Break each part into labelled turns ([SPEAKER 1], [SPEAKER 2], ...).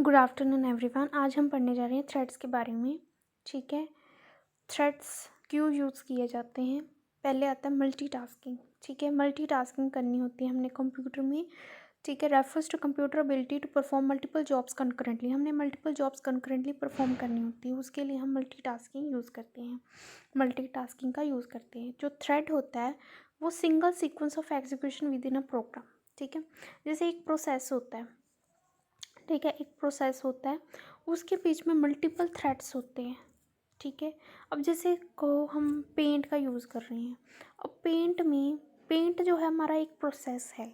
[SPEAKER 1] Good afternoon everyone. आज हम पढ़ने जा रहे हैं थ्रेड्स के बारे में। ठीक है, थ्रेड्स क्यों यूज़ किए जाते हैं। पहले आता है मल्टीटास्किंग। ठीक है, मल्टीटास्किंग करनी होती है हमने कंप्यूटर में। ठीक है, refers to computer ability to perform multiple jobs concurrently. हमने मल्टीपल जॉब्स कंकरेंटली परफॉर्म करनी होती है, उसके लिए हम मल्टीटास्किंग यूज़ करते हैं, मल्टीटास्किंग का यूज़ करते हैं। जो थ्रेड होता है वो single sequence of execution within a program. ठीक है, जैसे एक प्रोसेस होता है। ठीक है, एक प्रोसेस होता है, उसके बीच में मल्टीपल थ्रेड्स होते हैं। ठीक है, अब जैसे को हम पेंट का यूज़ कर रहे हैं। अब पेंट जो है हमारा एक प्रोसेस है,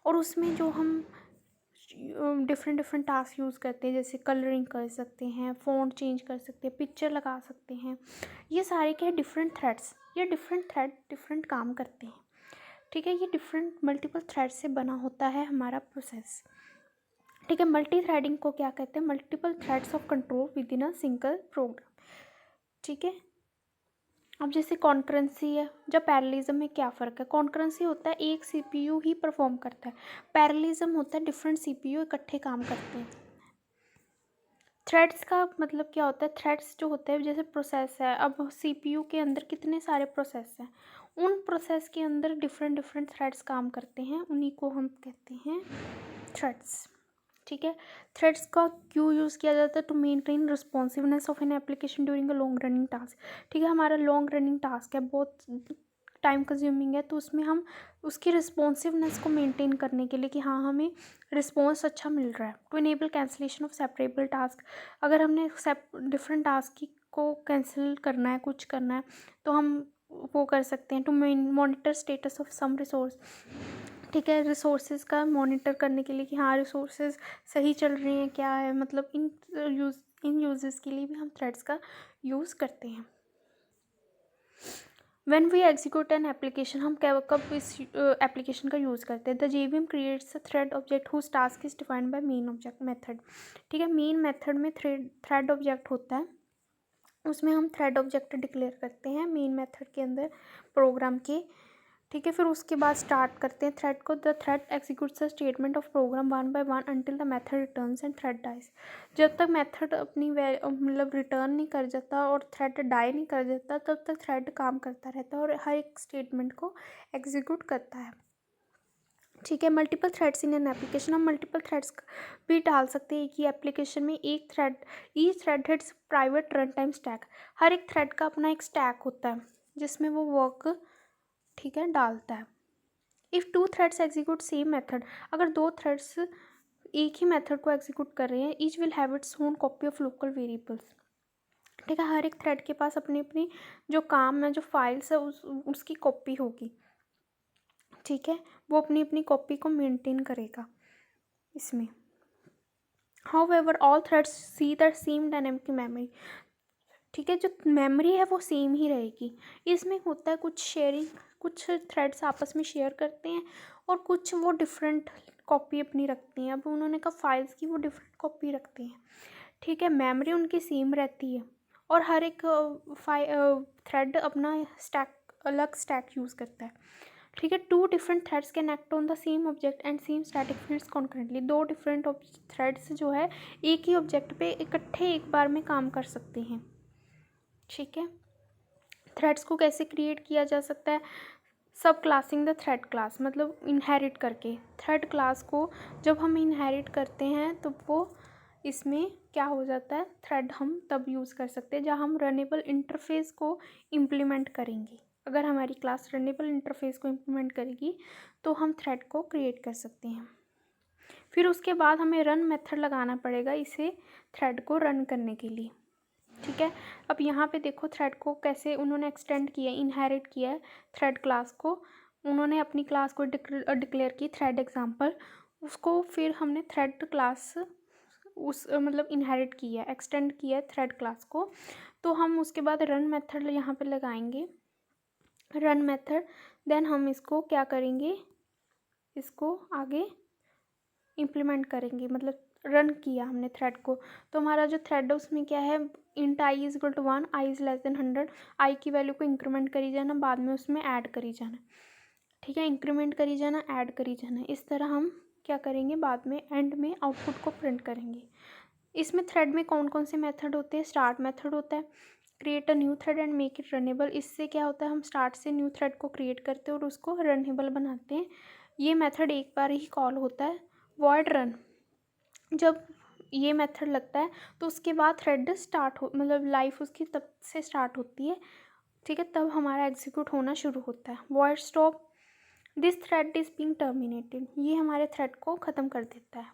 [SPEAKER 1] और उसमें जो हम डिफरेंट डिफरेंट टास्क यूज़ करते हैं, जैसे कलरिंग कर सकते हैं, फ़ॉन्ट चेंज कर सकते हैं, पिक्चर लगा सकते हैं। ये सारे क्या है, डिफरेंट थ्रेड्स। ये डिफरेंट थ्रेड डिफरेंट काम करते हैं। ठीक है, ये डिफरेंट मल्टीपल थ्रेड से बना होता है हमारा प्रोसेस। ठीक है, मल्टी थ्रेडिंग को क्या कहते हैं, multiple threads of control within a single program. ठीक है, अब जैसे कॉन्करेंसी है, जब पैरेललिज्म में क्या फ़र्क है। कॉन्करेंसी होता है एक सीपीयू ही परफॉर्म करता है, पैरेललिज्म होता है डिफरेंट सीपीयू इकट्ठे काम करते हैं। थ्रेड्स का मतलब क्या होता है, थ्रेड्स जो होते हैं जैसे प्रोसेस है, अब सीपीयू के अंदर कितने सारे प्रोसेस हैं, उन प्रोसेस के अंदर डिफरेंट डिफरेंट थ्रेड्स काम करते हैं, उन्हीं को हम कहते हैं थ्रेड्स। ठीक है, थ्रेड्स का क्यों यूज़ किया जाता है, to maintain responsiveness of an application during a long running task. ठीक है, हमारा लॉन्ग रनिंग टास्क है, बहुत टाइम कंज्यूमिंग है, तो उसमें हम उसकी रिस्पॉन्सिवनेस को मेंटेन करने के लिए कि हाँ हमें रिस्पॉन्स अच्छा मिल रहा है। To enable cancellation of separable task, अगर हमने डिफरेंट टास्क को कैंसिल करना है, कुछ करना है, तो हम वो कर सकते हैं। To monitor status of some resource. ठीक है, रिसोर्सेज का मॉनिटर करने के लिए कि हाँ रिसोर्सेज सही चल रही हैं क्या है, मतलब इन यूजेस के लिए भी हम थ्रेड्स का यूज़ करते हैं। When we execute an application, हम कब इस एप्लीकेशन का यूज़ करते हैं। The JVM creates a thread object whose task is defined by main object method. ठीक है, मेन मेथड में थ्रेड ऑब्जेक्ट होता है, उसमें हम थ्रेड ऑब्जेक्ट डिक्लेयर करते हैं मेन मेथड के अंदर प्रोग्राम के। ठीक है, फिर उसके बाद स्टार्ट करते हैं थ्रेड को। The thread executes the statement of program one by one until the method returns and thread dies. जब तक मेथड अपनी मतलब रिटर्न नहीं कर जाता और थ्रेड डाई नहीं कर जाता, तब तक थ्रेड काम करता रहता है और हर एक स्टेटमेंट को एग्जीक्यूट करता है। ठीक है, multiple threads in an application, हम मल्टीपल थ्रेड्स भी डाल सकते हैं एक ही एप्लीकेशन में। एक thread, each thread heads private run time stack. हर एक थ्रेड का अपना एक स्टैक होता है जिसमें वो वर्क, ठीक है, डालता है। If two threads execute same method, अगर दो थ्रेड्स एक ही मेथड को एग्जीक्यूट कर रहे हैं, each will have its own copy of local variables. ठीक है, हर एक थ्रेड के पास अपनी अपनी जो काम है, जो फाइल्स है, उसकी कॉपी होगी। ठीक है, वो अपनी अपनी कॉपी को मेंटेन करेगा इसमें। However all threads see the same dynamic memory. ठीक है, जो मेमोरी है वो सेम ही रहेगी। इसमें होता है कुछ शेयरिंग, कुछ थ्रेड्स आपस में शेयर करते हैं और कुछ वो डिफरेंट कॉपी अपनी रखती हैं। अब उन्होंने कहा फाइल्स की वो डिफरेंट कॉपी रखते हैं। ठीक है, मेमोरी उनकी सेम रहती है और हर एक थ्रेड अपना स्टैक, अलग स्टैक यूज़ करता है। ठीक है, two different threads can act on the same object and same static fields concurrently. दो डिफरेंट थ्रेड्स जो है एक ही ऑब्जेक्ट पे इकट्ठे एक बार में काम कर सकते हैं। ठीक है, थ्रेड्स को कैसे क्रिएट किया जा सकता है, सब क्लासिंग द थ्रेड क्लास, मतलब इनहेरिट करके। थ्रेड क्लास को जब हम इनहेरिट करते हैं तो वो इसमें क्या हो जाता है, थ्रेड हम तब यूज़ कर सकते हैं जब हम रनेबल इंटरफेस को इम्प्लीमेंट करेंगे। अगर हमारी क्लास रनेबल इंटरफेस को इम्प्लीमेंट करेगी तो हम थ्रेड को क्रिएट कर सकते हैं। फिर उसके बाद हमें रन मेथड लगाना पड़ेगा इसे थ्रेड को रन करने के लिए। ठीक है, अब यहाँ पे देखो थ्रेड को कैसे उन्होंने एक्सटेंड किया, इनहेरिट किया है थ्रेड क्लास को। उन्होंने अपनी क्लास को डिक्लेयर की थ्रेड एग्जाम्पल, उसको फिर हमने थ्रेड क्लास उस मतलब इनहेरिट किया, एक्सटेंड किया थ्रेड क्लास को। तो हम उसके बाद रन मेथड यहाँ पे लगाएंगे, रन मेथड। देन हम इसको क्या करेंगे, इसको आगे इम्प्लीमेंट करेंगे, मतलब रन किया हमने थ्रेड को। तो हमारा जो थ्रेड है उसमें क्या है, int i is equal to 1, i is less than 100। I की वैल्यू को इंक्रीमेंट करी जाना, बाद में उसमें ऐड करी जाना। ठीक है, इंक्रीमेंट करी जाना, ऐड करी जाना। इस तरह हम क्या करेंगे, बाद में एंड में आउटपुट को प्रिंट करेंगे। इसमें थ्रेड में कौन कौन से मेथड होते हैं? स्टार्ट मेथड होता है, create a new thread and make it runnable. इससे क्या होता है, हम स्टार्ट से न्यू थ्रेड को क्रिएट करते हैं और उसको रनेबल बनाते हैं। ये मेथड एक बार ही कॉल होता है। वॉइड रन, जब ये मेथड लगता है तो उसके बाद थ्रेड स्टार्ट हो, मतलब लाइफ उसकी तब से स्टार्ट होती है, ठीक है, तब हमारा एग्जीक्यूट होना शुरू होता है। Void stop, this thread is being terminated, ये हमारे थ्रेड को ख़त्म कर देता है।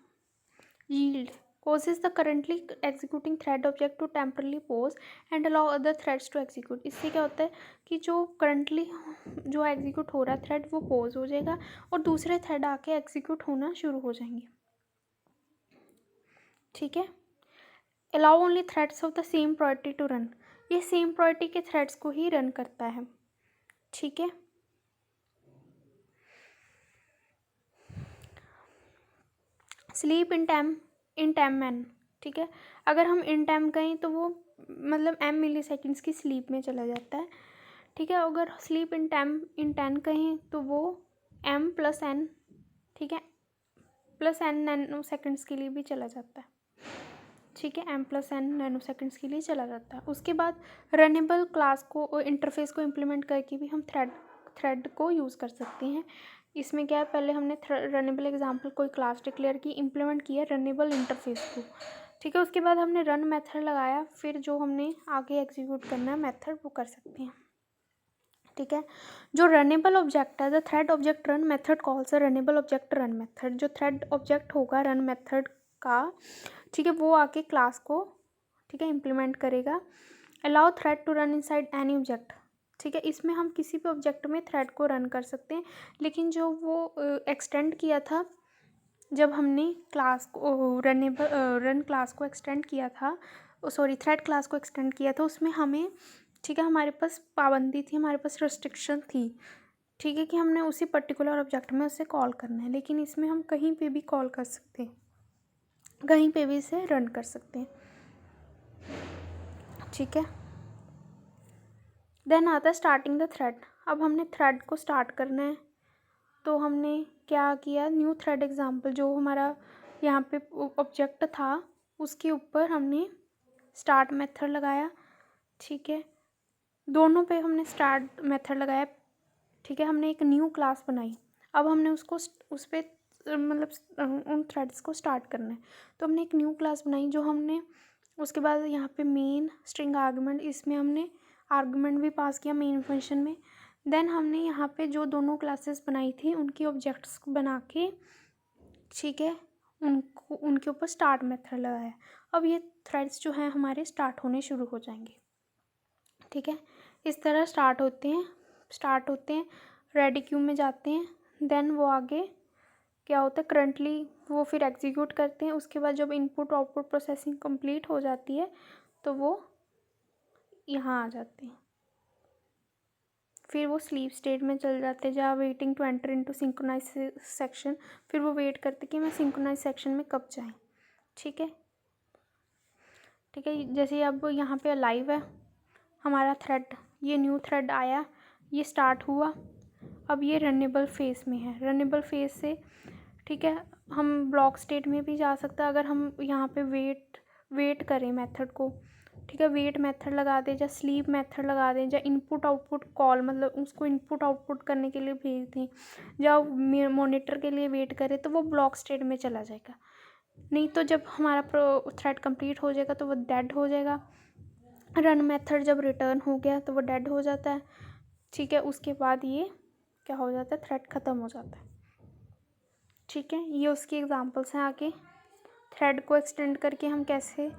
[SPEAKER 1] Yield, causes the currently executing thread object to temporarily pause and allow other threads to execute। इससे क्या होता है कि जो करंटली जो एग्जीक्यूट हो रहा है थ्रेड वो पॉज हो जाएगा और दूसरे थ्रेड आके एग्जीक्यूट होना शुरू हो जाएंगे, ठीक है। Allow only threads of the same priority to run, ये सेम प्रायोरिटी के थ्रेड्स को ही रन करता है, ठीक है। स्लीप इन टाइम मैन, ठीक है, अगर हम इन टाइम कहें तो वो मतलब m मिली सेकेंड्स की स्लीप में चला जाता है, ठीक है। अगर स्लीप इन 10 कहें तो वो m प्लस n, ठीक है, प्लस n नैनो सेकेंड्स के लिए भी चला जाता है, ठीक है, m plus n nano seconds के लिए चला जाता है। उसके बाद रनेबल क्लास को इंटरफेस को इम्प्लीमेंट करके भी हम थ्रेड को यूज़ कर सकते हैं। इसमें क्या है, पहले हमने रनेबल एग्जांपल कोई क्लास डिक्लेयर की, इम्प्लीमेंट किया रनेबल इंटरफेस को, ठीक है। उसके बाद हमने रन मेथड लगाया, फिर जो हमने आगे एग्जीक्यूट करना है मेथड वो कर सकते हैं, ठीक है। जो रनेबल ऑब्जेक्ट है, the thread object run method calls a runnable object run method, जो थ्रेड ऑब्जेक्ट होगा रन मेथड का, ठीक है, वो आके क्लास को, ठीक है, इम्प्लीमेंट करेगा। Allow thread to run inside any object, ठीक है, इसमें हम किसी भी ऑब्जेक्ट में थ्रेड को रन कर सकते हैं, लेकिन जो वो एक्सटेंड किया था जब हमने क्लास को रन क्लास को एक्सटेंड किया था, सॉरी थ्रेड क्लास को एक्सटेंड किया था, उसमें हमें, ठीक है, हमारे पास पाबंदी थी, हमारे पास रिस्ट्रिक्शन थी, ठीक है, कि हमने उसी पर्टिकुलर ऑब्जेक्ट में उसे कॉल करना है। लेकिन इसमें हम कहीं पे भी कॉल कर सकते हैं, कहीं पे भी इसे रन कर सकते हैं, ठीक है। देन आता है स्टार्टिंग द थ्रेड। अब हमने थ्रेड को स्टार्ट करना है, तो हमने क्या किया, न्यू थ्रेड एग्जाम्पल जो हमारा यहाँ पे ऑब्जेक्ट था उसके ऊपर हमने स्टार्ट मेथड लगाया, ठीक है, दोनों पे हमने स्टार्ट मेथड लगाया, ठीक है। हमने एक न्यू क्लास बनाई, अब हमने उसको उस पर मतलब उन थ्रेड्स को स्टार्ट करना है, तो हमने एक न्यू क्लास बनाई जो हमने, उसके बाद यहाँ पे मेन स्ट्रिंग आर्गुमेंट, इसमें हमने आर्गुमेंट भी पास किया मेन फंक्शन में। देन हमने यहाँ पे जो दोनों क्लासेस बनाई थी उनकी ऑब्जेक्ट्स बना के, ठीक है, उनको उनके ऊपर स्टार्ट मेथड लगाया। अब ये थ्रेड्स जो हैं हमारे स्टार्ट होने शुरू हो जाएंगे, ठीक है। इस तरह स्टार्ट होते हैं, रेडी क्यू में जाते हैं, देन वो आगे क्या होता है, करंटली वो फिर एग्जीक्यूट करते हैं। उसके बाद जब इनपुट आउटपुट प्रोसेसिंग कंप्लीट हो जाती है तो वो यहाँ आ जाते हैं, फिर वो स्लीप स्टेट में चल जाते हैं, जहाँ waiting to enter into synchronize section, फिर वो वेट करते कि मैं सिंक्रोनाइज सेक्शन में कब जाएँ, ठीक है, ठीक है। जैसे अब यहाँ पे लाइव है हमारा थ्रेड, ये न्यू थ्रेड आया, ये स्टार्ट हुआ, अब ये रनेबल फेस में है, रनेबल फेस से, ठीक है, हम ब्लॉक स्टेट में भी जा सकते हैं अगर हम यहाँ पे वेट करें मेथड को, ठीक है, वेट मेथड लगा दें या स्लीप मेथड लगा दें या इनपुट आउटपुट कॉल, मतलब उसको इनपुट आउटपुट करने के लिए भेज दें या मॉनिटर के लिए वेट करें, तो वो ब्लॉक स्टेट में चला जाएगा। नहीं तो जब हमारा थ्रेड कंप्लीट हो जाएगा तो वो डेड हो जाएगा। रन मेथड जब रिटर्न हो गया तो वो डेड हो जाता है, ठीक है। उसके बाद ये क्या हो जाता है, थ्रेड ख़त्म हो जाता है, ठीक है। ये उसकी एग्जांपल्स हैं। आगे थ्रेड को एक्सटेंड करके हम कैसे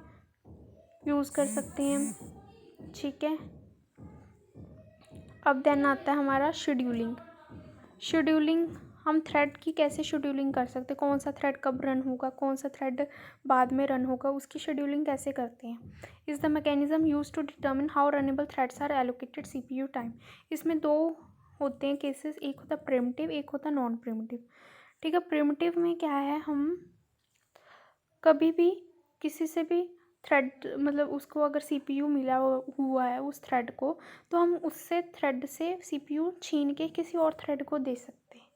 [SPEAKER 1] यूज़ कर सकते हैं, ठीक है। अब देन आता है हमारा शेड्यूलिंग हम थ्रेड की कैसे शेड्यूलिंग कर सकते हैं, कौन सा थ्रेड कब रन होगा, कौन सा थ्रेड बाद में रन होगा, उसकी शेड्यूलिंग कैसे करते हैं। Is the mechanism use to determine how runnable threads are allocated CPU time. इसमें दो होते हैं केसेस, एक होता प्रिमिटिव, एक होता नॉन प्रिमिटिव, ठीक है। प्रिमिटिव में क्या है, हम कभी भी किसी से भी थ्रेड, मतलब उसको अगर CPU मिला हुआ है उस थ्रेड को, तो हम उससे थ्रेड से CPU छीन के किसी और थ्रेड को दे सकते हैं।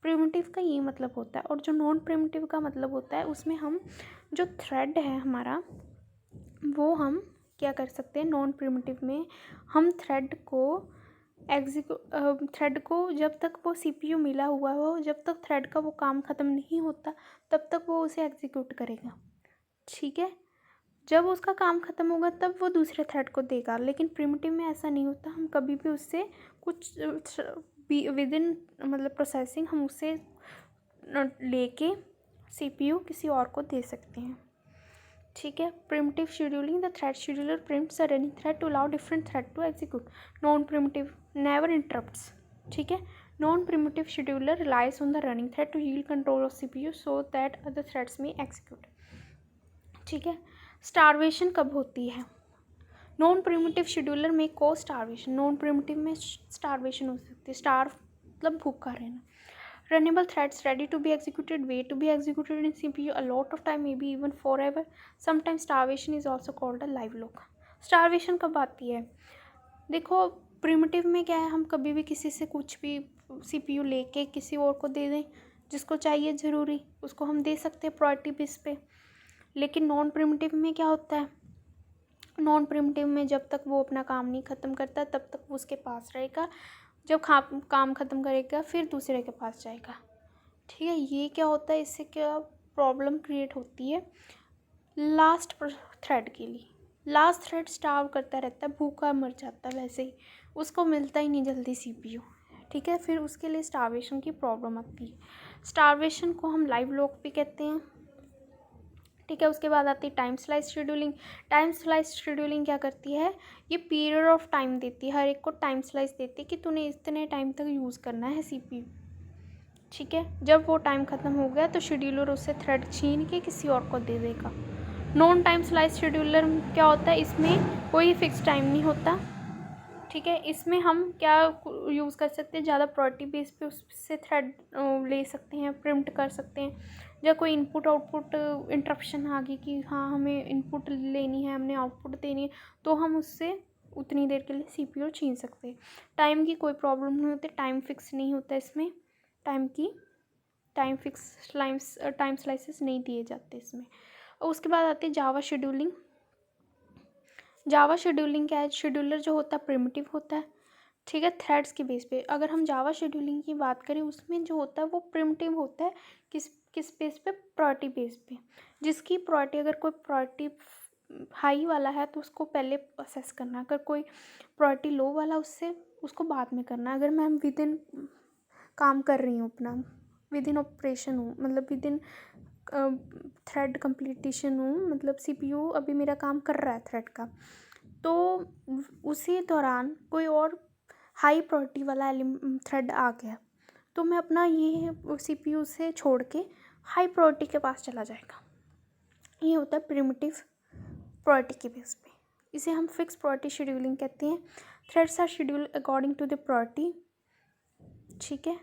[SPEAKER 1] प्रिमिटिव का ये मतलब होता है। और जो नॉन प्रिमिटिव का मतलब होता है, उसमें हम जो थ्रेड है हमारा, वो हम क्या कर सकते हैं, नॉन प्रिमिटिव में हम थ्रेड को जब तक वो CPU मिला हुआ हो, जब तक थ्रेड का वो काम ख़त्म नहीं होता, तब तक वो उसे एग्जीक्यूट करेगा। ठीक है, जब उसका काम ख़त्म होगा तब वो दूसरे थ्रेड को देगा। लेकिन प्रिमिटिव में ऐसा नहीं होता, हम कभी भी उससे कुछ विद इन मतलब प्रोसेसिंग हम उससे लेके CPU किसी और को दे सकते हैं। ठीक है, preemptive scheduling, the thread scheduler preempts a running thread to allow different thread to execute. Non preemptive never interrupts. ठीक है, non preemptive scheduler relies on the running thread to yield control of CPU so that other threads may execute. ठीक है, starvation कब होती है? Non preemptive scheduler में को starvation, non primitive में स्टारवेशन हो सकती है। स्टार मतलब भूखा रहना। Runnable threads ready to be executed, wait to be executed in CPU a lot of time, maybe even forever. Sometimes starvation is also called a live lock. Starvation कब आती है? देखो, प्रिमिटिव में क्या है, हम कभी भी किसी से कुछ भी CPU लेके किसी और को दे दें, जिसको चाहिए ज़रूरी उसको हम दे सकते हैं प्रायोरिटी बेस पे। लेकिन नॉन प्रिमिटिव में क्या होता है, नॉन प्रिमिटिव में जब तक वो अपना काम नहीं ख़त्म करता तब तक वो उसके पास रहेगा, जब काम ख़त्म करेगा फिर दूसरे के पास जाएगा। ठीक है, ये क्या होता है, इससे क्या प्रॉब्लम क्रिएट होती है लास्ट थ्रेड के लिए। लास्ट थ्रेड स्टार्व करता रहता है, भूखा मर जाता है, वैसे ही उसको मिलता ही नहीं जल्दी CPU। ठीक है, फिर उसके लिए स्टारवेशन की प्रॉब्लम आती है। स्टारवेशन को हम लाइव लॉक भी कहते हैं। ठीक है, उसके बाद आती है time slice scheduling. Time slice scheduling क्या करती है, ये पीरियड ऑफ टाइम देती है, हर एक को टाइम स्लाइस देती है कि तूने इतने टाइम तक यूज़ करना है CPU। ठीक है, जब वो टाइम ख़त्म हो गया तो शेड्यूलर उससे थ्रेड छीन के किसी और को दे देगा। नॉन टाइम स्लाइस शेड्यूलर क्या होता है, इसमें कोई फिक्स टाइम नहीं होता। ठीक है, इसमें हम क्या यूज़ कर सकते हैं, ज़्यादा प्रायोरिटी बेस पे उससे थ्रेड ले सकते हैं, प्रिम्प्ट कर सकते हैं। जब कोई इनपुट आउटपुट इंटरप्शन आ गई कि हाँ हमें इनपुट लेनी है, हमने आउटपुट देनी है, तो हम उससे उतनी देर के लिए CPU छीन सकते हैं। टाइम की कोई प्रॉब्लम नहीं होती, टाइम फिक्स नहीं होता इसमें, टाइम स्लाइसेस नहीं दिए जाते इसमें। और उसके बाद आती है जावा शेड्यूलिंग। जावा शेड्यूलिंग क्या है, शेड्यूलर जो होता है प्रिमिटिव होता है। ठीक है, थ्रेड्स के बेस पे अगर हम जावा शेड्यूलिंग की बात करें, उसमें जो होता है वो प्रिमिटिव होता है। किस बेस पे, प्रायोरिटी बेस पे। जिसकी प्रायोरिटी, अगर कोई प्रायोरिटी हाई वाला है तो उसको पहले असेस करना, अगर कोई प्रायोरिटी लो वाला उसको बाद में करना। अगर मैं विद इन काम कर रही हूँ अपना, विद इन ऑपरेशन हूँ, मतलब विद इन थ्रेड कंप्लीटेशन हूँ, मतलब CPU अभी मेरा काम कर रहा है थ्रेड का, तो उसी दौरान कोई और हाई प्रायोरिटी वाला थ्रेड आ गया तो मैं अपना ये CPU से छोड़ के हाई प्रायोरिटी के पास चला जाएगा। ये होता है प्रिमिटिव प्रायोरिटी के बेस पे। इसे हम फिक्स प्रायोरिटी शेड्यूलिंग कहते हैं। Threads are schedule according to the priority. ठीक है,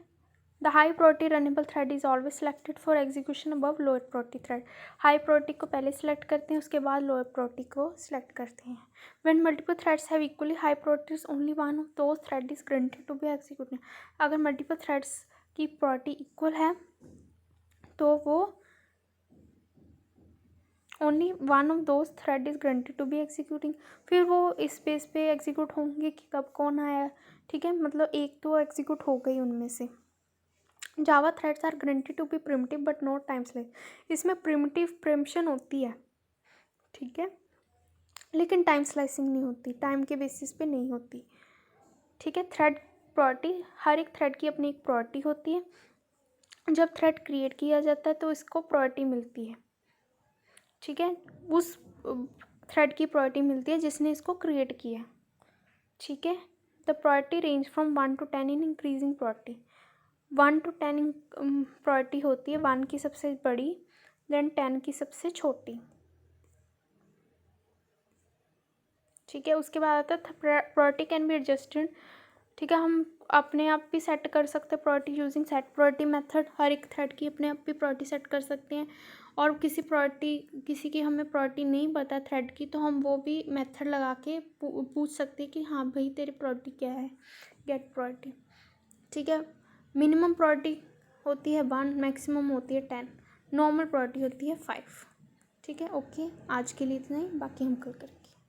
[SPEAKER 1] the high priority runnable thread is always selected for execution above lower priority thread. High priority को पहले सेलेक्ट करते हैं, उसके बाद लोअर प्रायोरिटी को सिलेक्ट करते हैं। When multiple threads have equally high priorities, only one of those thread is granted to be executed. अगर मल्टीपल थ्रेड्स की प्रायोरिटी इक्वल है तो वो only one of those thread is granted to be executing. फिर वो इस base पे execute होंगे कि कब कौन आया। ठीक है, मतलब एक तो एग्जीक्यूट हो गई उनमें से। Java threads are granted to be preemptive but not time slice. इसमें प्रिमिटिव प्रिम्पशन होती है, ठीक है, लेकिन टाइम स्लाइसिंग नहीं होती, टाइम के बेसिस पे नहीं होती। ठीक है, थ्रेड प्रायोरिटी, हर एक थ्रेड की अपनी एक प्रायोरिटी होती है। जब थ्रेड क्रिएट किया जाता है तो इसको प्रायोरिटी मिलती है। ठीक है, उस थ्रेड की प्रायोरिटी मिलती है जिसने इसको क्रिएट किया। ठीक है, the priority range from 1 to 10 in increasing priority. 1 to 10 priority होती है, 1 की सबसे बड़ी, देन 10 की सबसे छोटी। ठीक है, उसके बाद आता है प्रायोरिटी कैन बी एडजस्टेड। ठीक है, हम अपने आप भी सेट कर सकते हैं priority using set priority method. हर एक थ्रेड की अपने आप भी प्रायोरिटी सेट कर सकते हैं। और किसी की हमें प्रायोरिटी नहीं पता थ्रेड की, तो हम वो भी मेथड लगा के पूछ सकते हैं कि हाँ भाई तेरी प्रायोरिटी क्या है, गेट प्रायोरिटी। ठीक है, मिनिमम प्रायोरिटी होती है 1, मैक्सिमम होती है 10, नॉर्मल प्रोबेबिलिटी होती है 5। ठीक है, ओके, आज के लिए इतना ही, बाकी हम कल करेंगे।